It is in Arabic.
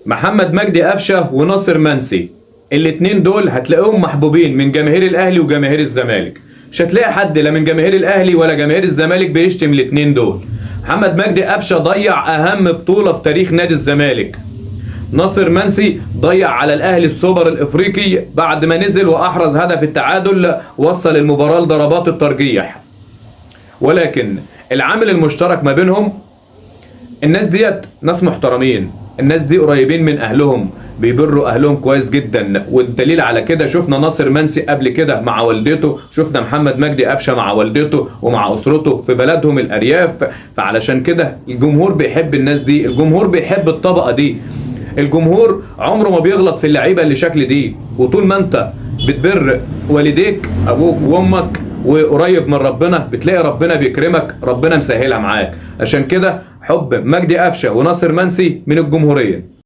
محمد مجدي قفشه وناصر منسي، الاتنين دول هتلاقيهم محبوبين من جماهير الاهلي وجماهير الزمالك. مش هتلاقي حد لا من جماهير الاهلي ولا جماهير الزمالك بيشتم الاتنين دول. محمد مجدي قفشه ضيع اهم بطولة في تاريخ نادي الزمالك. ناصر منسي ضيع على الاهلي السوبر الافريقي بعد ما نزل واحرز هدف التعادل وصل المباراة لضربات الترجيح. ولكن العامل المشترك ما بينهم، الناس ديت ناس محترمين، الناس دي قريبين من اهلهم، بيبروا اهلهم كويس جدا. والدليل على كده شفنا ناصر منسي قبل كده مع والدته، شفنا محمد مجدي قفشه مع والدته ومع اسرته في بلدهم الارياف. فعلشان كده الجمهور بيحب الناس دي، الجمهور بيحب الطبقه دي. الجمهور عمره ما بيغلط في اللعيبه اللي شكل دي. وطول ما انت بتبر والديك ابوك وامك وقريب من ربنا، بتلاقي ربنا بيكرمك، ربنا مسهلها معاك. عشان كده حب مجدي قفشه وناصر منسي من الجمهوريه.